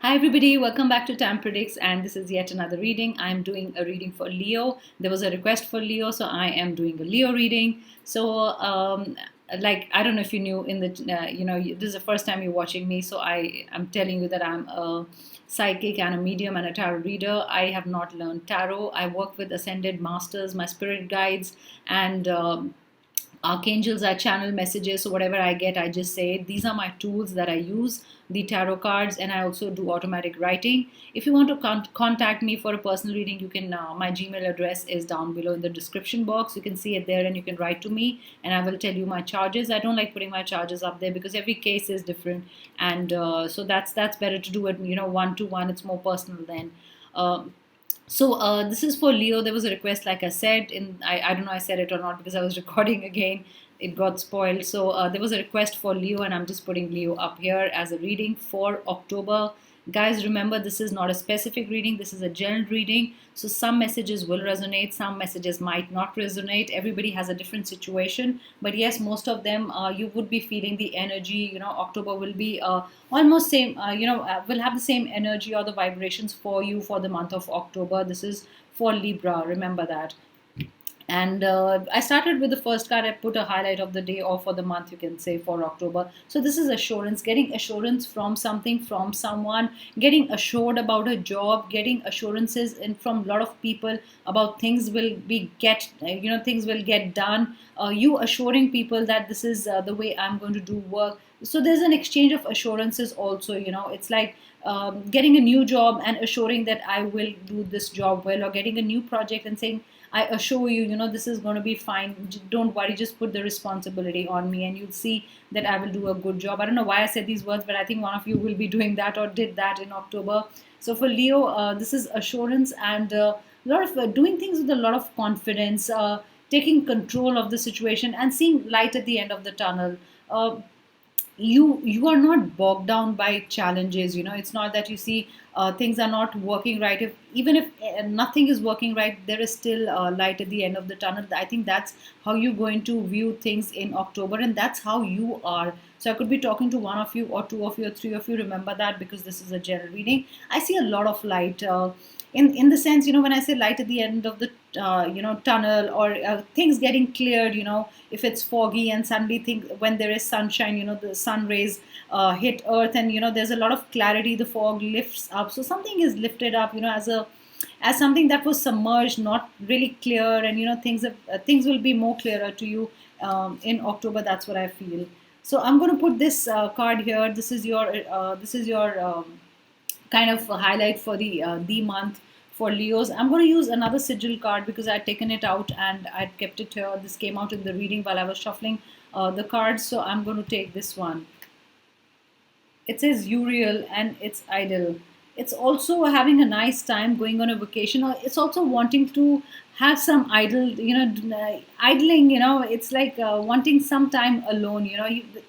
Hi, everybody. Welcome back to Time Predicts, and this is yet another reading. I'm doing a reading for Leo. There was a request for Leo, so I am doing a Leo reading. I don't know if you knew this is the first time you're watching me, so I'm telling you that I'm a psychic and a medium and a tarot reader. I have not learned tarot. I work with ascended masters, my spirit guides, and archangels. I channel messages, so whatever I get I just say it. These are my tools that I use, the tarot cards, and I also do automatic writing. If you want to contact me for a personal reading, you can my Gmail address is down below in the description box. You can see it there and you can write to me and I will tell you my charges. I don't like putting my charges up there because every case is different, and so that's better to do it, one to one. It's more personal then. This is for Leo. There was a request, like I said, I don't know I said it or not because I was recording again. It got spoiled. There was a request for Leo, and I'm just putting Leo up here as a reading for October. Guys, remember, this is not a specific reading. This is a general reading. So some messages will resonate, some messages might not resonate. Everybody has a different situation, but yes, most of them you would be feeling the energy. October will be almost same. Will have the same energy or the vibrations for you for the month of October. This is for Libra. Remember that. And I started with the first card. I put a highlight of the day or for the month, you can say, for October. So this is assurance, getting assurance from something, from someone, getting assured about a job, getting assurances from a lot of people about things will be get things will get done. You assuring people that this is the way I'm going to do work. So there's an exchange of assurances also. It's like getting a new job and assuring that I will do this job well, or getting a new project and saying, I assure you, this is going to be fine. Don't worry, just put the responsibility on me and you'll see that I will do a good job. I don't know why I said these words, but I think one of you will be doing that or did that in October. So for Leo, this is assurance and a lot of doing things with a lot of confidence, taking control of the situation and seeing light at the end of the tunnel. You are not bogged down by challenges. It's not that you see things are not working right. Even if nothing is working right, there is still light at the end of the tunnel. I think that's how you're going to view things in October, and that's how you are. So I could be talking to one of you or two of you or three of you. Remember that, because this is a general reading. I see a lot of light, in the sense, when I say light at the end of the tunnel, or things getting cleared. If it's foggy and suddenly when there is sunshine, the sun rays hit earth, and there's a lot of clarity, the fog lifts up, so something is lifted up, as something that was submerged, not really clear, and things will be more clearer to you in October. That's what I feel. So I'm going to put this card here. This is your kind of a highlight for the month for Leos. I'm going to use another sigil card because I'd taken it out and I'd kept it here. This came out in the reading while I was shuffling the cards, so I'm going to take this one. It says Uriel and it's idle. It's also having a nice time, going on a vacation, or it's also wanting to have some idling. It's like wanting some time alone.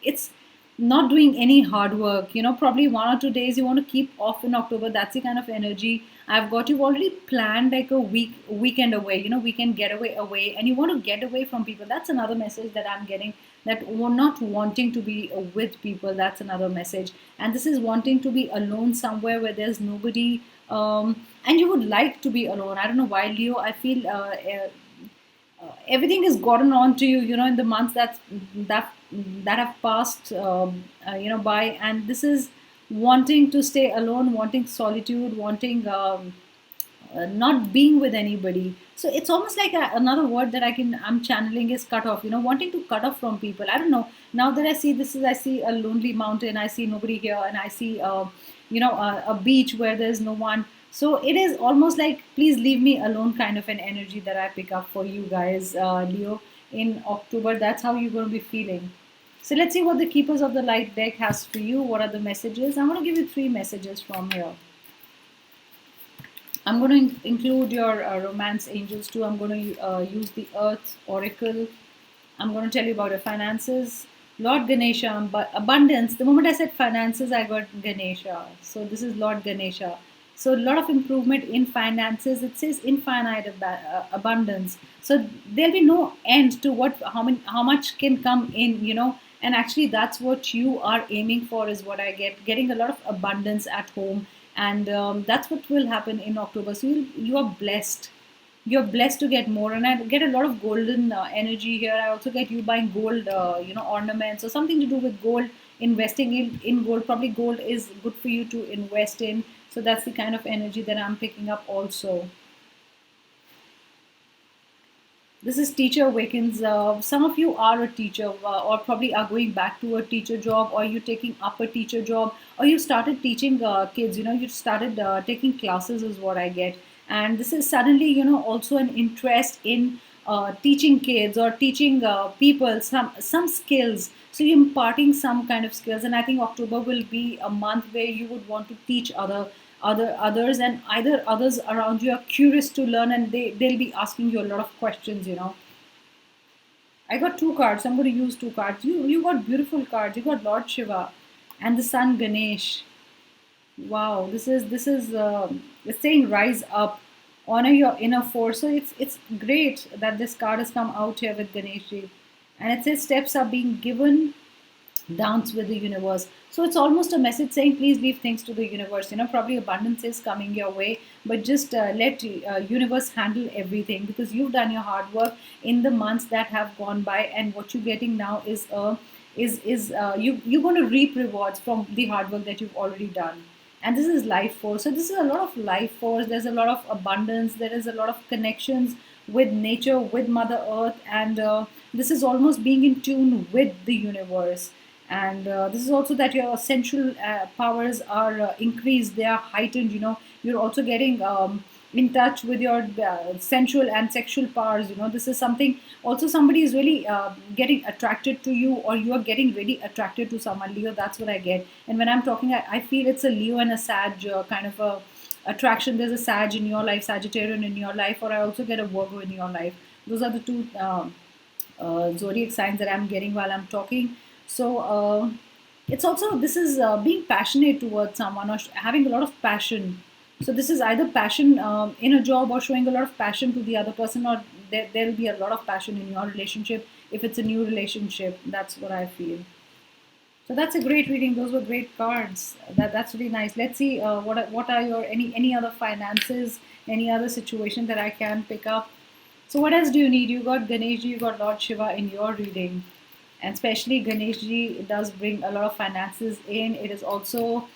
It's not doing any hard work. Probably 1 or 2 days you want to keep off in October. That's the kind of energy I've got. You've already planned like a weekend away. Weekend getaway, and you want to get away from people. That's another message that I'm getting. That we're not wanting to be with people. That's another message. And this is wanting to be alone somewhere where there's nobody. And you would like to be alone. I don't know why, Leo. I feel everything has gotten on to you, in the months that have passed, by. And this is wanting to stay alone, wanting solitude, wanting not being with anybody. So it's almost like another word that I'm channeling is cut off. Wanting to cut off from people. I don't know. Now that I see I see a lonely mountain. I see nobody here, and I see a beach where there's no one. So it is almost like, please leave me alone, kind of an energy that I pick up for you guys, Leo, in October. That's how you're going to be feeling. So let's see what the Keepers of the Light deck has for you. What are the messages? I'm going to give you 3 messages from here. I'm going to include your romance angels too. I'm going to use the Earth Oracle. I'm going to tell you about your finances. Lord Ganesha, abundance. The moment I said finances, I got Ganesha. So this is Lord Ganesha. So a lot of improvement in finances. It says infinite abundance. So there'll be no end to how much can come in, and actually that's what you are aiming for, is what I get. Getting a lot of abundance at home, and that's what will happen in October. So you are blessed. You're blessed to get more, and I get a lot of golden energy here. I also get you buying gold, ornaments or something to do with gold, investing in gold. Probably gold is good for you to invest in. So that's the kind of energy that I'm picking up also. This is Teacher Awakens. Some of you are a teacher, or probably are going back to a teacher job, or you taking up a teacher job, or you started teaching kids. You started taking classes, is what I get. And this is suddenly, also an interest in teaching kids or teaching people some skills. So you're imparting some kind of skills, and I think October will be a month where you would want to teach others, and either others around you are curious to learn, and they'll be asking you a lot of questions. I got two cards. I'm going to use two cards. You got beautiful cards. You got Lord Shiva and the Sun Ganesh. Wow, this is it's saying rise up, honor your inner force. So it's great that this card has come out here with Ganeshji, and it says steps are being given, dance with the universe. So it's almost a message saying please leave things to the universe. Probably abundance is coming your way, but just let universe handle everything, because you've done your hard work in the months that have gone by, and what you're getting now is you're going to reap rewards from the hard work that you've already done. And this is life force. So this is a lot of life force. There's a lot of abundance. There is a lot of connections with nature, with Mother Earth, and this is almost being in tune with the universe. And this is also that your essential powers are increased. They are heightened. You're also getting in touch with your sensual and sexual powers. This is something. Also, somebody is really getting attracted to you, or you are getting really attracted to someone. Leo, that's what I get. And when I'm talking, I feel it's a Leo and a Sag kind of a attraction. There's a Sag in your life, Sagittarian in your life, or I also get a Virgo in your life. Those are the two zodiac signs that I'm getting while I'm talking. So it's also, this is being passionate towards someone, or having a lot of passion. So this is either passion in a job, or showing a lot of passion to the other person, or there'll be a lot of passion in your relationship if it's a new relationship. That's what I feel. So that's a great reading. Those were great cards. That's really nice. Let's see what are your any other finances, any other situation that I can pick up. So what else do you need? You got Ganeshji, you got Lord Shiva in your reading, and especially Ganeshji does bring a lot of finances in. It is also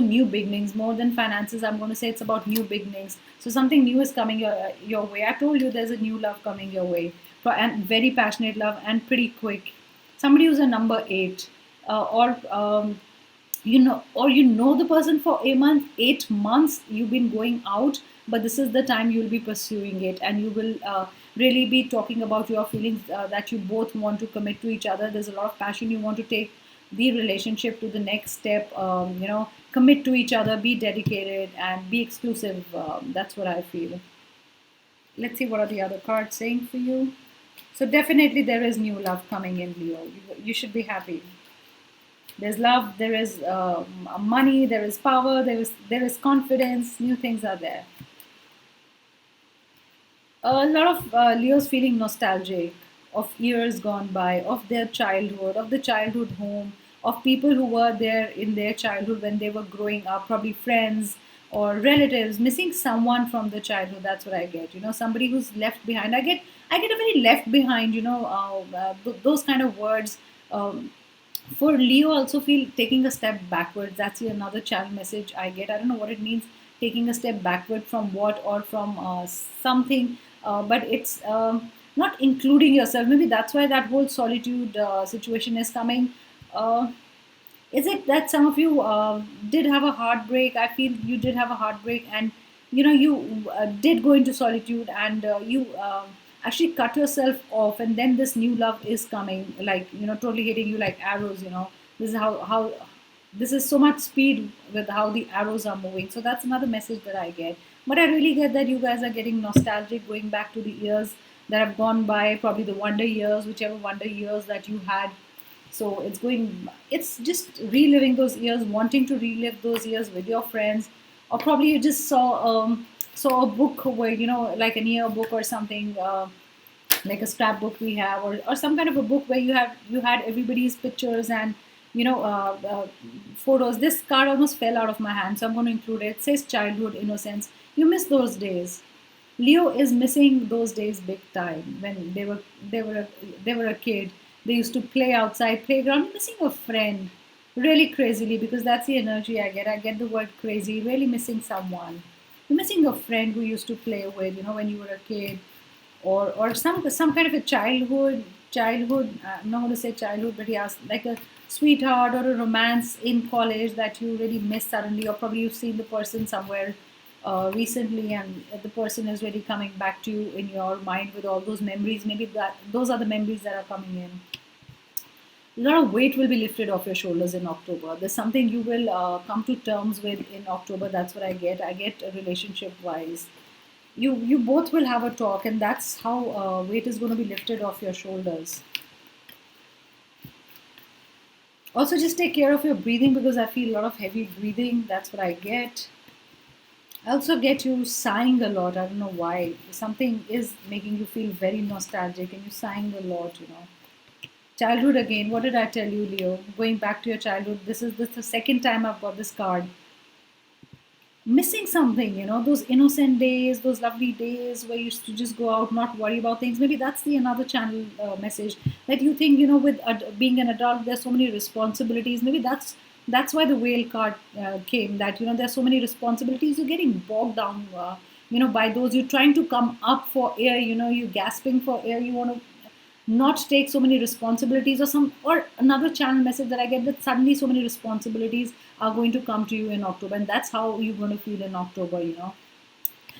new beginnings. More than finances, I'm going to say it's about new beginnings. So something new is coming your way. I told you there's a new love coming your way, and very passionate love, and pretty quick. Somebody who's a number eight, or the person for a month, 8 months you've been going out, but this is the time you'll be pursuing it, and you will really be talking about your feelings, that you both want to commit to each other. There's a lot of passion. You want to take the relationship to the next step. Commit to each other, be dedicated, and be exclusive. That's what I feel. Let's see what are the other cards saying for you. So definitely there is new love coming in, Leo. You should be happy. There's love, there is money, there is power, there is confidence. New things are there. A lot of Leos feeling nostalgic of years gone by, of their childhood, of the childhood home, of people who were there in their childhood when they were growing up, probably friends or relatives, missing someone from the childhood. That's what I get. Somebody who's left behind. I get a very left behind. Those kind of words. For Leo, also feel taking a step backwards. That's another channel message I get. I don't know what it means, taking a step backward from what, or from something, but it's not including yourself. Maybe that's why that whole solitude situation is coming. Uh, is it that some of you did have a heartbreak? I feel you did have a heartbreak, and you did go into solitude, and you actually cut yourself off, and then this new love is coming, like totally hitting you like arrows. This is how this is so much speed with how the arrows are moving. So that's another message that I get. But I really get that you guys are getting nostalgic, going back to the years that have gone by, probably the wonder years, whichever wonder years that you had. So it's just reliving those years, wanting to relive those years with your friends, or probably you just saw a book where, like a year book or something, like a scrapbook we have, or some kind of a book where you had everybody's pictures, and photos. This card almost fell out of my hand, so I'm going to include it. It says childhood innocence. You miss those days. Leo is missing those days big time when they were a kid. They used to play outside playground. You're missing a friend, really crazily, because that's the energy I get. I get the word crazy. Really missing someone. You're missing a friend who used to play with, when you were a kid, or some kind of a childhood. I'm not going to say childhood, but yeah, like a sweetheart or a romance in college that you really miss suddenly, or probably you've seen the person somewhere recently, and the person is really coming back to you in your mind with all those memories. Maybe that those are the memories that are coming in. A lot of weight will be lifted off your shoulders in October. There's something you will come to terms with in October. That's what I get. I get relationship wise. You both will have a talk, and that's how weight is going to be lifted off your shoulders. Also, just take care of your breathing, because I feel a lot of heavy breathing. That's what I get. I also get you sighing a lot. I don't know why. Something is making you feel very nostalgic, and you sighing a lot. Childhood again. What did I tell you, Leo? Going back to your childhood. This is the second time I've got this card. Missing something, those innocent days, those lovely days where you used to just go out, not worry about things. Maybe that's the another channel message that you think, with being an adult, there's so many responsibilities. Maybe that's why the whale card came. That there's so many responsibilities. You're getting bogged down, by those. You're trying to come up for air. You're gasping for air. You want to not take so many responsibilities, or another channel message that I get, that suddenly so many responsibilities are going to come to you in October, and that's how you're going to feel in October.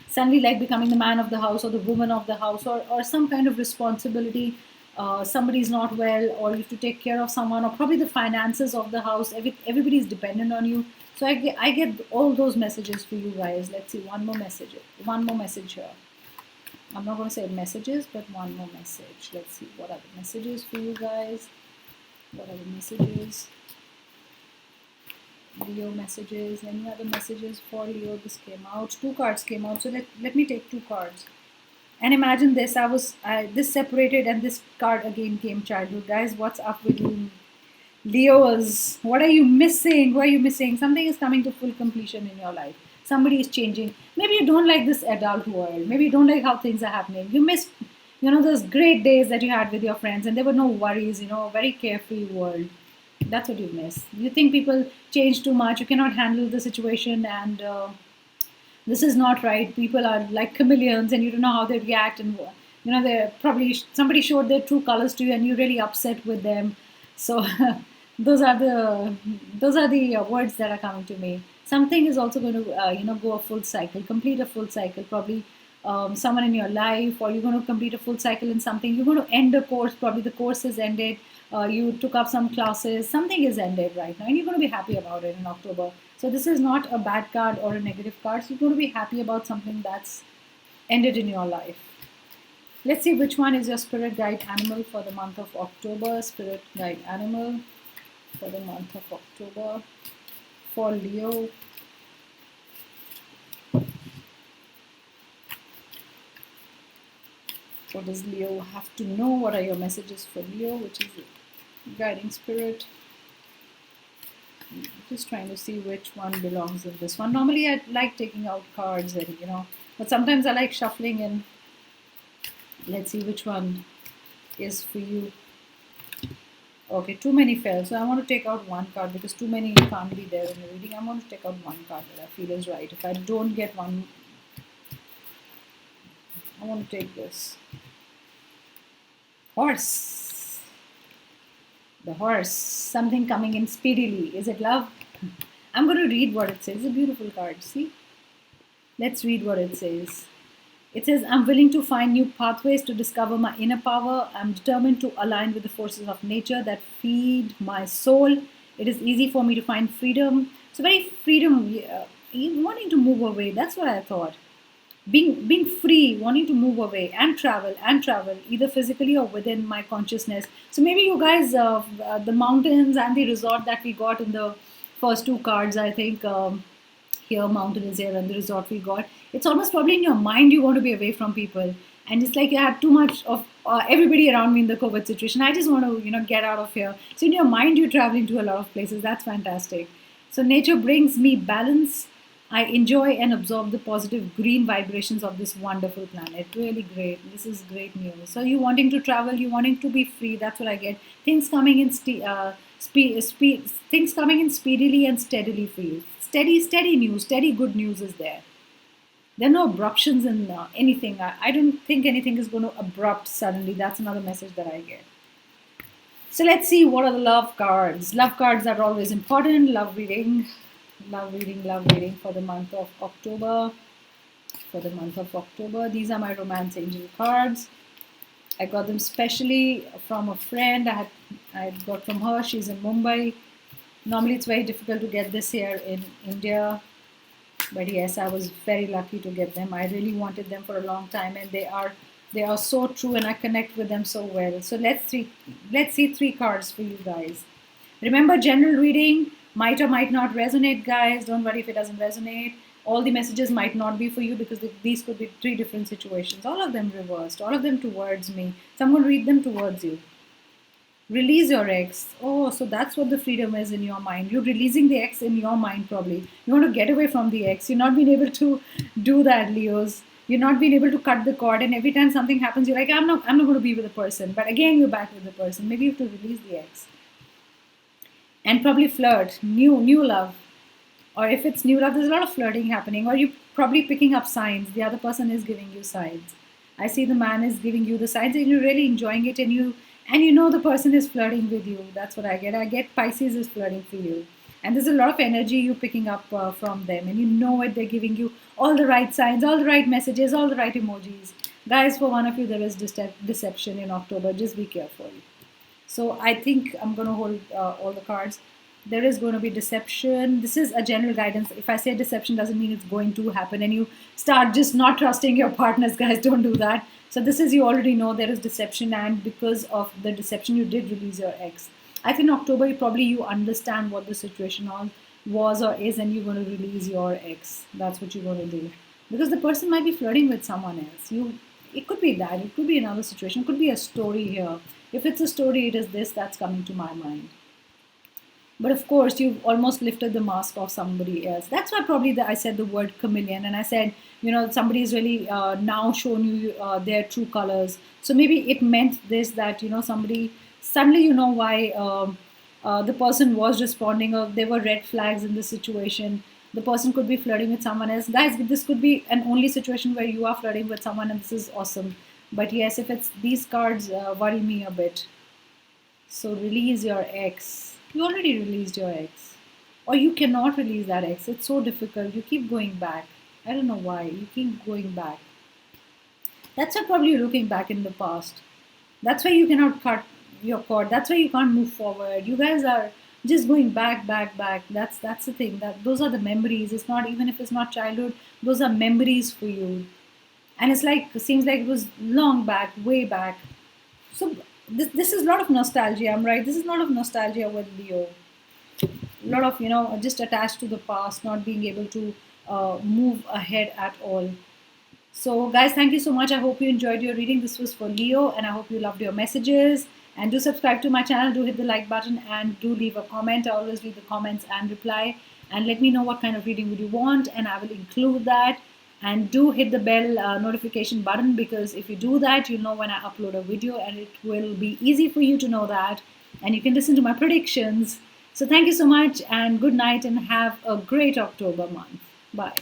Suddenly, like becoming the man of the house or the woman of the house, or some kind of responsibility. Somebody's not well, or you have to take care of someone, or probably the finances of the house. Everybody's dependent on you. So I get all those messages for you guys. Let's see, one more message here. I'm not going to say messages, but one more message. Let's see, what are the messages for you guys? What are the messages? Leo messages. Any other messages for Leo? This came out. Two cards came out. So let me take two cards. And imagine this. This separated, and this card again came. Childhood. Guys, what's up with you? Leos, what are you missing? What are you missing? Something is coming to full completion in your life. Somebody is changing. Maybe you don't like this adult world. Maybe you don't like how things are happening. You miss, those great days that you had with your friends, and there were no worries, a very carefree world. That's what you miss. You think people change too much. You cannot handle the situation, and this is not right. People are like chameleons, and you don't know how they react, and they're probably somebody showed their true colors to you, and you're really upset with them. So those are the words that are coming to me. Something is also going to go a full cycle, complete a full cycle. Probably someone in your life, or you're going to complete a full cycle in something. You're going to end a course. Probably the course is ended. You took up some classes. Something is ended right now, and you're going to be happy about it in October. So this is not a bad card or a negative card. So you're going to be happy about something that's ended in your life. Let's see which one is your spirit guide animal for the month of October. Spirit guide animal for the month of October for Leo. What does Leo have to know? What are your messages for Leo, which is guiding spirit? Just trying to see which one belongs in this one. Normally I like taking out cards, and but sometimes I like shuffling in. Let's see which one is for you. Okay, too many fell. So I want to take out one card, because too many can't be there in the reading. I want to take out one card that I feel is right. If I don't get one, I want to take this. Horse. The horse. Something coming in speedily. Is it love? I'm going to read what it says. It's a beautiful card. See? Let's read what it says. It says, I'm willing to find new pathways to discover my inner power. I'm determined to align with the forces of nature that feed my soul. It is easy for me to find freedom. So very freedom, wanting to move away. That's what I thought. Being free, wanting to move away and travel, either physically or within my consciousness. So maybe you guys, the mountains and the resort that we got in the first two cards, I think, here mountain is here and the resort we got, it's almost probably in your mind you want to be away from people, and it's like you had too much of everybody around me in the COVID situation. I just want to, get out of here. So in your mind, you're traveling to a lot of places. That's fantastic. So nature brings me balance. I enjoy and absorb the positive green vibrations of this wonderful planet. Really great. This is great news. So you wanting to travel, you wanting to be free. That's what I get. Things coming in things coming in speedily and steadily for you. Steady news. Steady good news is there. There are no abruptions in anything. I don't think anything is going to abrupt suddenly. That's another message that I get. So let's see what are the love cards. Love cards are always important. Love reading for the month of October. These are my romance angel cards. I got them specially from a friend. I got from her. She's in Mumbai. Normally it's very difficult to get this here in India. But yes, I was very lucky to get them. I really wanted them for a long time, and they are so true, and I connect with them so well. So let's see 3 cards for you guys. Remember, general reading might or might not resonate, guys. Don't worry if it doesn't resonate. All the messages might not be for you because these could be 3 different situations. All of them reversed, all of them towards me. So I'm going to read them towards you. Release your ex. Oh, so that's what the freedom is in your mind. You're releasing the ex in your mind, probably. You want to get away from the ex. You're not being able to do that, Leos. You're not being able to cut the cord, and every time something happens, you're like, I'm not going to be with the person. But again, you're back with the person. Maybe you have to release the ex. And probably flirt, new love. Or if it's new love, there's a lot of flirting happening. Or you're probably picking up signs. The other person is giving you signs. I see the man is giving you the signs, and you're really enjoying it, and you know the person is flirting with you. That's what I get. I get Pisces is flirting for you. And there's a lot of energy you picking up from them. And you know it. They're giving you all the right signs, all the right messages, all the right emojis. Guys, for one of you, there is deception in October. Just be careful. So I think I'm going to hold all the cards. There is going to be deception. This is a general guidance. If I say deception doesn't mean it's going to happen and you start just not trusting your partners, guys, don't do that. So this is, you already know there is deception, and because of the deception, you did release your ex. I think in October, probably you understand what the situation was or is, and you're going to release your ex. That's what you're going to do. Because the person might be flirting with someone else. It could be that. It could be another situation. It could be a story here. If it's a story, it is this that's coming to my mind. But of course, you've almost lifted the mask of somebody else. That's why probably I said the word chameleon, and I said, somebody's really now shown you their true colors. So maybe it meant this, that somebody suddenly why the person was responding, or there were red flags in the situation. The person could be flirting with someone else. Guys, this could be an only situation where you are flirting with someone, and this is awesome. But yes, if it's these cards worry me a bit. So release your ex. You already released your ex. Or you cannot release that ex. It's so difficult. You keep going back. I don't know why. You keep going back. That's why probably you're looking back in the past. That's why you cannot cut your cord. That's why you can't move forward. You guys are just going back. That's the thing. Those are the memories. It's not, even if it's not childhood, those are memories for you. And it's like, it seems like it was long back, way back. So this is a lot of nostalgia. I'm right. This is a lot of nostalgia with Leo. A lot of, just attached to the past, not being able to move ahead at all. So guys, thank you so much. I hope you enjoyed your reading. This was for Leo, and I hope you loved your messages. And do subscribe to my channel. Do hit the like button, and do leave a comment. I always read the comments and reply. And let me know what kind of reading would you want, and I will include that. And do hit the bell notification button, because if you do that, you'll know when I upload a video, and it will be easy for you to know that. And you can listen to my predictions. So thank you so much, and good night, and have a great October month. Bye.